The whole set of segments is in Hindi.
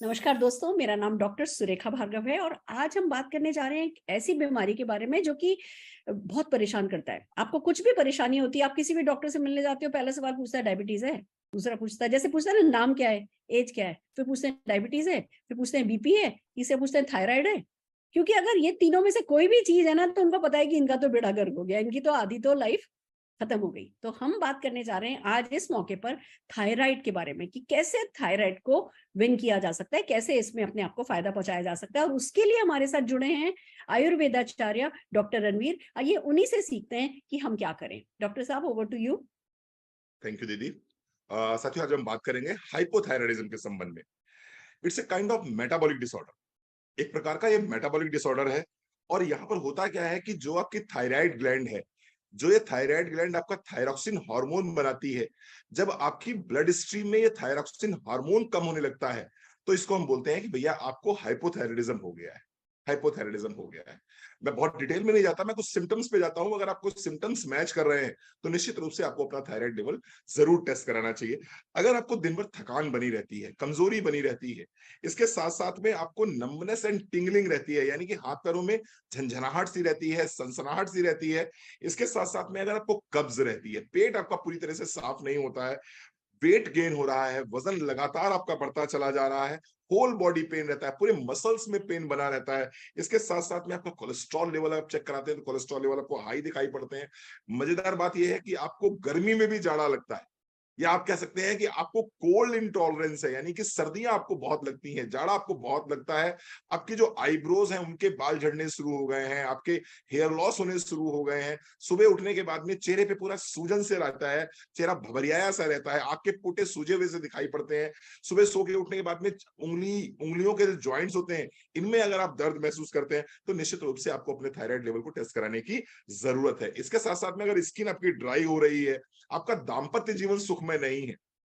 नमस्कार दोस्तों, मेरा नाम डॉक्टर सुरेखा भार्गव है और आज हम बात करने जा रहे हैं एक ऐसी बीमारी के बारे में जो कि बहुत परेशान करता है। आपको कुछ भी परेशानी होती है, आप किसी भी डॉक्टर से मिलने जाते हो, पहला सवाल पूछता है डायबिटीज़ है? दूसरा पूछता है जैसे पूछता है ना नाम क्या है? ऐज क्या है? फिर पूछते हैं डायबिटीज़ है? फिर पूछते हैं बीपी है? तीसरा पूछते हैं थायराइड है? क्योंकि अगर ये तीनों में से कोई भी चीज़ है ना तो उनको पता है कि इनका तो बेड़ा गर्क हो गया, इनकी तो आधी तो लाइफ खत्म हो गई। तो हम बात करने जा रहे हैं आज इस मौके पर थायराइड के बारे में कि कैसे थायराइड को विन किया जा सकता है, कैसे इसमें अपने आप को फ़ायदा पहुँचाया जा सकता है और उसके लिए हमारे साथ जुड़े हैं आयुर्वेदाचार्य डॉक्टर रणवीर। आइए उन्हीं से सीखते हैं कि हम क्या करें। डॉक्टर साहब over to you. Thank you दीदी। साथियों, आज हम बात करेंगे हाइपोथायरायडिज्म के संबंध में। It's a kind of metabolic disorder. एक प्रकार का ये मेटाबॉलिक डिसऑर्डर है। और यहाँ पर होता क्या है कि जो आपकी थायराइड ग्लैंड है, जो ये थायराइड ग्लैंड आपका थायरॉक्सिन हार्मोन बनाती है, जब आपकी ब्लड स्ट्रीम में ये थायरॉक्सिन हार्मोन कम होने लगता है, तो इसको हम बोलते हैं कि भैया आपको हाइपोथायरायडिज्म हो गया है। हाइपोथायरायडिज्म हो गया है। मैं बहुत डिटेल में नहीं जाता, मैं कुछ सिम्टम्स पे जाता हूं। अगर आपको सिम्टम्स मैच कर रहे हैं तो निश्चित रूप से आपको अपना थायराइड लेवल जरूर टेस्ट कराना चाहिए। अगर आपको दिन भर थकान बनी रहती है, कमजोरी बनी रहती है, इसके साथ साथ में आपको नंबनेस एंड टिंगलिंग रहती है, यानी कि हाथ पैरों में झंझनाहट सी रहती है, सनसनाहट सी रहती है, इसके साथ साथ में अगर आपको कब्ज रहती है, पेट आपका पूरी तरह से साफ नहीं होता है, वेट गेन हो रहा है, वजन लगातार आपका बढ़ता चला जा रहा है, होल बॉडी पेन रहता है, पूरे मसल्स में पेन बना रहता है, इसके साथ साथ में आपका कोलेस्ट्रॉल लेवल आप चेक कराते हैं तो कोलेस्ट्रॉल लेवल आपको हाई दिखाई पड़ते हैं। मजेदार बात यह है कि आपको गर्मी में भी जाड़ा लगता है, या आप कह सकते हैं कि आपको कोल्ड इंटॉलरेंस है, यानी कि सर्दियां आपको बहुत लगती हैं, जाड़ा आपको बहुत लगता है। आपके जो आईब्रोज हैं उनके बाल झड़ने शुरू हो गए हैं, आपके हेयर लॉस होने शुरू हो गए हैं, सुबह उठने के बाद में चेहरे पे पूरा सूजन से रहता है, चेहरा भभरियाया सा रहता है, आंख के पोटे सूजे हुए से दिखाई पड़ते हैं। सुबह सो के उठने के बाद में उंगलियों के जो ज्वाइंट्स होते हैं, इनमें अगर आप दर्द महसूस करते हैं तो निश्चित रूप से आपको अपने थायराइड लेवल को टेस्ट कराने की जरूरत है। इसके साथ साथ में अगर स्किन आपकी ड्राई हो रही है, आपका दाम्पत्य जीवन सुखमय नहीं है,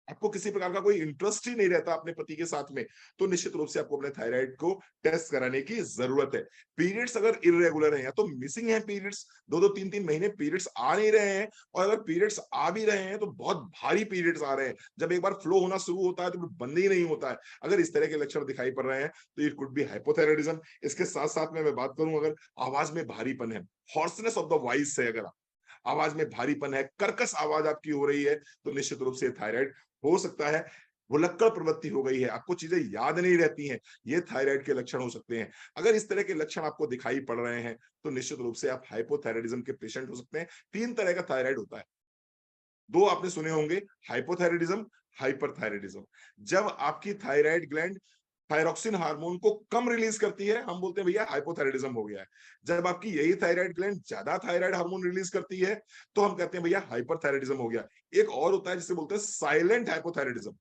आपको किसी प्रकार का कोई इंटरेस्ट ही नहीं रहता अपने पति के साथ में, तो निश्चित रूप से आपको अपने थायराइड को टेस्ट कराने की जरूरत है। पीरियड्स अगर इरेगुलर है या तो मिसिंग है पीरियड्स, 2-2 3-3 महीने पीरियड्स आ नहीं रहे हैं, और अगर पीरियड्स आ भी रहे हैं तो बहुत भारी पीरियड्स आ रहे हैं, जब एक बार फ्लो होना शुरू होता है तो फिर बंद ही नहीं होता है। अगर इस तरह के लक्षण दिखाई पड़ रहे हैं तो इट कुड बी हाइपोथायरायडिज्म। इसके साथ साथ में मैं बात करूं, अगर आवाज में भारीपन है, हॉर्सनेस ऑफ द वॉइस है, अगर आवाज में भारीपन है, कर्कश आवाज आपकी हो रही है, तो निश्चित रूप से थायराइड हो सकता है। भुलक्कड़ प्रवृत्ति हो गई है, आपको चीजें याद नहीं रहती हैं, ये थायराइड के लक्षण हो सकते हैं। अगर इस तरह के लक्षण आपको दिखाई पड़ रहे हैं तो निश्चित रूप से आप हाइपोथायरायडिज्म के पेशेंट हो सकते हैं। 3 तरह का थायराइड होता है, 2 आपने सुने होंगे, हाइपोथायरायडिज्म, हाइपरथायरायडिज्म। जब आपकी थायराइड ग्लैंड थायरॉक्सिन हार्मोन को कम रिलीज करती है, हम बोलते हैं भैया हाइपोथायरायडिज्म हो गया है। जब आपकी यही थायराइड ग्लैंड ज्यादा थायराइड हार्मोन रिलीज करती है तो हम कहते हैं भैया हाइपरथायरायडिज्म हो गया। एक और होता है जिसे बोलते हैं साइलेंट हाइपोथायरायडिज्म।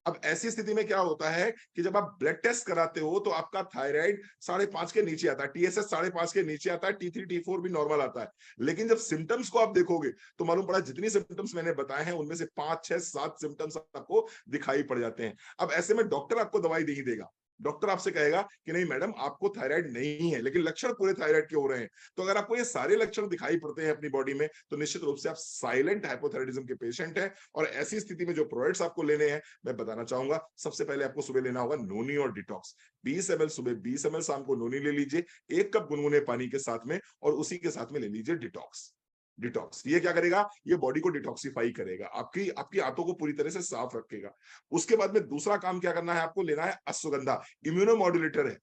अब ऐसी स्थिति में क्या होता है कि जब आप ब्लड टेस्ट कराते हो तो आपका थायराइड 5.5 के नीचे आता है, टीएसएच 5.5 के नीचे आता है, T3 T4 भी नॉर्मल आता है। लेकिन जब सिम्टम्स को आप देखोगे तो मालूम पड़ा जितनी सिम्टम्स मैंने बताए हैं उनमें से 5 6 7 सिम्टम्स आपको दिखाई पड़ जाते हैं। अब ऐसे में डॉक्टर आपको दवाई नहीं देगा, डॉक्टर आपसे कहेगा कि नहीं मैडम आपको थायराइड नहीं है, लेकिन लक्षण पूरे थायराइड के हो रहे हैं। तो अगर आपको ये सारे लक्षण दिखाई पड़ते हैं अपनी बॉडी में तो निश्चित रूप से आप साइलेंट हाइपोथायरायडिज्म के पेशेंट हैं। और ऐसी स्थिति में जो प्रोडक्ट्स आपको लेने हैं मैं बताना चाहूंगा। सबसे पहले आपको सुबह लेना होगा नोनी और डिटॉक्स। 20 ml सुबह, 20 ml शाम को नोनी ले लीजिए, 1 कप गुनगुने पानी के साथ में, और उसी के साथ में ले लीजिए डिटॉक्स। डिटॉक्स ये क्या करेगा, ये बॉडी को डिटॉक्सिफाई करेगा, आपकी आपकी आंतों को पूरी तरह से साफ रखेगा। उसके बाद में दूसरा काम क्या करना है, आपको लेना है अश्वगंधा। इम्यूनोमॉड्यूलेटर है,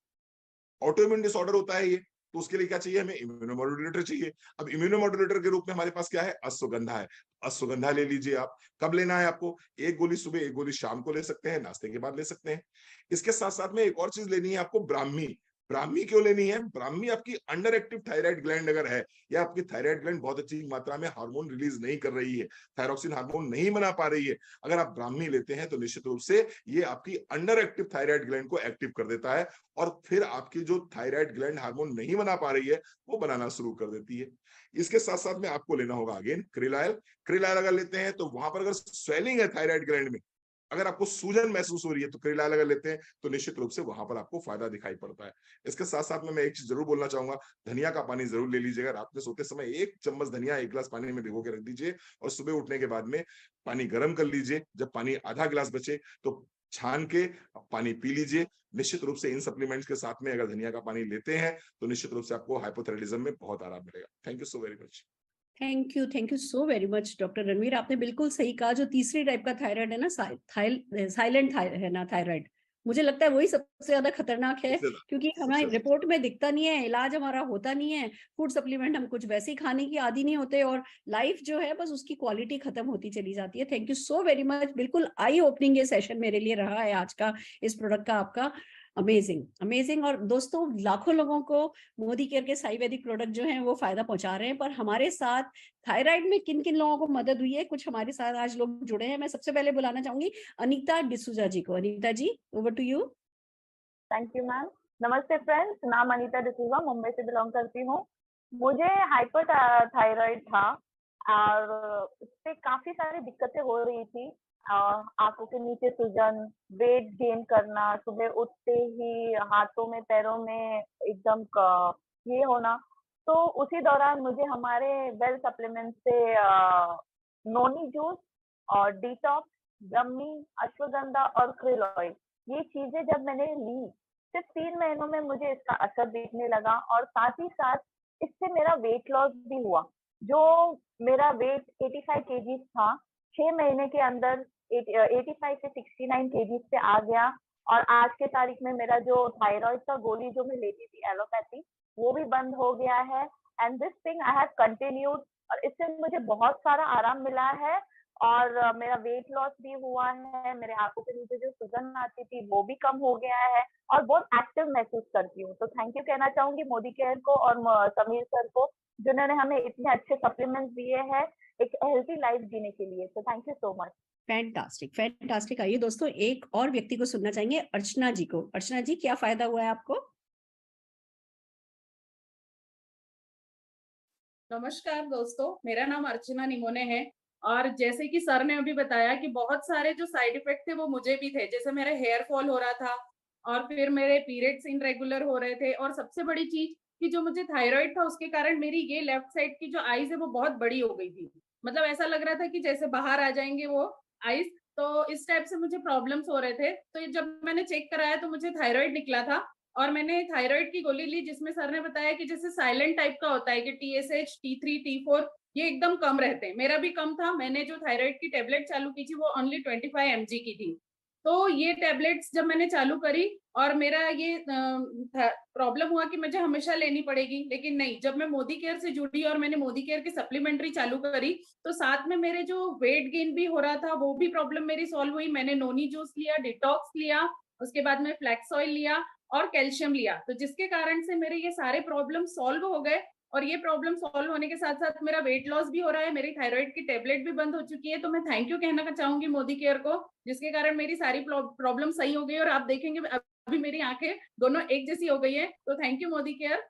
ऑटो इम्यून डिसऑर्डर होता है ये, तो उसके लिए क्या चाहिए, हमें इम्यूनोमॉड्यूलेटर चाहिए। अब इम्यूनोमॉड्यूलेटर के रूप में हमारे पास क्या है, अश्वगंधा है। अश्वगंधा ले लीजिए आप। कब लेना है आपको, 1 गोली सुबह, 1 गोली शाम को ले सकते हैं, नाश्ते के बाद ले सकते हैं। इसके साथ साथ में एक और चीज लेनी है आपको, ब्राह्मी। ब्राह्मी क्यों लेनी है, ब्राह्मी आपकी अंडर एक्टिव थायराइड ग्लैंड अगर है, या आपकी थायराइड ग्लैंड बहुत अच्छी मात्रा में हार्मोन रिलीज नहीं कर रही है, थायरॉक्सिन हार्मोन नहीं बना पा रही है, अगर आप ब्राह्मी लेते हैं तो निश्चित रूप से ये आपकी अंडर एक्टिव थायराइड ग्लैंड को एक्टिव कर देता है, और फिर आपकी जो थायराइड ग्लैंड हार्मोन नहीं बना पा रही है वो बनाना शुरू कर देती है। इसके साथ साथ में आपको लेना होगा अगेन क्रिलायल। क्रिलायल अगर लेते हैं तो वहां पर अगर स्वेलिंग है थायराइड ग्लैंड में, अगर आपको सूजन महसूस हो रही है तो क्रिलायल अगर लेते हैं तो निश्चित रूप से वहां पर आपको फायदा दिखाई पड़ता है। इसके साथ साथ में मैं एक चीज जरूर बोलना चाहूंगा, धनिया का पानी जरूर ले लीजिएगा। रात में सोते समय 1 चम्मच धनिया 1 गिलास पानी में भिगो के रख दीजिए, और सुबह उठने के बाद में पानी गर्म कर लीजिए। जब पानी आधा गिलास बचे तो छान के पानी पी लीजिए। निश्चित रूप से इन सप्लीमेंट्स के साथ में अगर धनिया का पानी लेते हैं तो निश्चित रूप से आपको हाइपोथायराइडिज्म में बहुत आराम मिलेगा। Thank you so very much. Thank you so very much doctor Ranveer, आपने बिल्कुल सही कहा। जो तीसरी टाइप का थायराइड है ना, साइलेंट है ना थायराइड, मुझे लगता है वही सबसे ज्यादा खतरनाक है, क्योंकि हमारी सबसे रिपोर्ट में दिखता नहीं है, इलाज हमारा होता नहीं है, फूड सप्लीमेंट हम कुछ वैसे ही खाने की आदी नहीं होते, और लाइफ जो है बस उसकी क्वालिटी खत्म होती चली जाती है। Thank you so very much, बिल्कुल आई ओपनिंग ये सेशन मेरे लिए रहा है आज का, इस प्रोडक्ट का आपका। Amazing amazing. और दोस्तों, लाखों लोगों को मोदी केयर के आयुर्वेदिक प्रोडक्ट जो हैं वो फायदा पहुंचा रहे हैं, पर हमारे साथ थायराइड में किन किन लोगों को मदद हुई है, कुछ हमारे साथ आज लोग जुड़े हैं। मैं सबसे पहले बुलाना चाहूंगी अनीता डिसूजा जी को। Anita ji, over to you. Thank you ma'am. नमस्ते फ्रेंड्स, नाम अनीता डिसूजा, मुंबई से बिलोंग करती हूँ। मुझे हाइपर थायराइड था और उससे काफी सारी दिक्कतें हो रही थी। आंखों के नीचे सूजन, वेट गेन करना, सुबह उठते ही हाथों में पैरों में एकदम ये होना। तो उसी दौरान मुझे हमारे वेल सप्लीमेंट से नोनी जूस और डिटॉक्स, ब्रह्मी, अश्वगंधा और krill ऑयल, ये चीजें जब मैंने ली सिर्फ 3 महीनों में मुझे इसका असर दिखने लगा, और साथ ही साथ इससे मेरा वेट लॉस भी हुआ। जो मेरा वेट 85 केजीज था, 6 महीने के अंदर 85 से 69 केजीज पे आ गया। और आज के तारीख में मेरा जो थायराइड का गोली जो मैं लेती थी एलोपैथी, वो भी बंद हो गया है। And this thing I have continued, और इससे मुझे बहुत सारा आराम मिला है। और मेरा वेट लॉस भी हुआ है, मेरे आंखों के नीचे जो सूजन आती थी वो भी कम हो गया है, और बहुत एक्टिव महसूस करती हूँ। तो थैंक यू कहना चाहूंगी मोदी केयर को और समीर सर को, जिन्होंने हमें इतने अच्छे सप्लीमेंट्स दिए हैं एक हेल्थी लाइफ जीने के लिए। तो thank you so much. Fantastic fantastic. आइए दोस्तों, एक और व्यक्ति को सुनना चाहेंगे, अर्चना जी को। अर्चना जी, क्या फायदा हुआ है आपको? नमस्कार दोस्तों, मेरा नाम अर्चना निमोने है। और जैसे कि सर ने अभी बताया कि बहुत सारे जो साइड इफेक्ट थे वो मुझे भी थे, जैसे मेरे हेयर फॉल हो रहा था और फिर मेरे पीरियड्स इनरेगुलर हो रहे थे, और सबसे बड़ी चीज कि जो मुझे थायराइड था उसके कारण मेरी ये लेफ्ट साइड की जो आईज है वो बहुत बड़ी हो गई थी। मतलब ऐसा लग रहा था कि जैसे बाहर आ जाएंगे वो आईज। तो इस टाइप से मुझे प्रॉब्लम्स हो रहे थे। तो ये जब मैंने चेक कराया तो मुझे थायराइड निकला था, और मैंने थायराइड की गोली ली, जिसमें सर ने बताया कि जैसे साइलेंट टाइप का होता है कि TSH, T3, T4 ये एकदम कम रहते हैं। मेरा भी कम था। मैंने जो थायराइड की टेबलेट चालू की थी वो ओनली 25 mg की थी। तो ये टेबलेट्स जब मैंने चालू करी और मेरा ये प्रॉब्लम हुआ कि मुझे हमेशा लेनी पड़ेगी, लेकिन नहीं, जब मैं मोदी केयर से जुड़ी और मैंने मोदी केयर की सप्लीमेंट्री चालू करी तो साथ में मेरे जो वेट गेन भी हो रहा था वो भी प्रॉब्लम मेरी सॉल्व हुई। मैंने नोनी जूस लिया, डिटॉक्स लिया, उसके बाद में फ्लैक्स ऑयल लिया और कैल्शियम लिया, तो जिसके कारण से मेरे ये सारे प्रॉब्लम सॉल्व हो गए। और ये प्रॉब्लम सॉल्व होने के साथ साथ मेरा वेट लॉस भी हो रहा है, मेरी थायराइड की टेबलेट भी बंद हो चुकी है। तो मैं थैंक यू कहना चाहूंगी मोदी केयर को, जिसके कारण मेरी सारी प्रॉब्लम सही हो गई। और आप देखेंगे अभी मेरी आंखें दोनों एक जैसी हो गई है। तो थैंक यू मोदी केयर।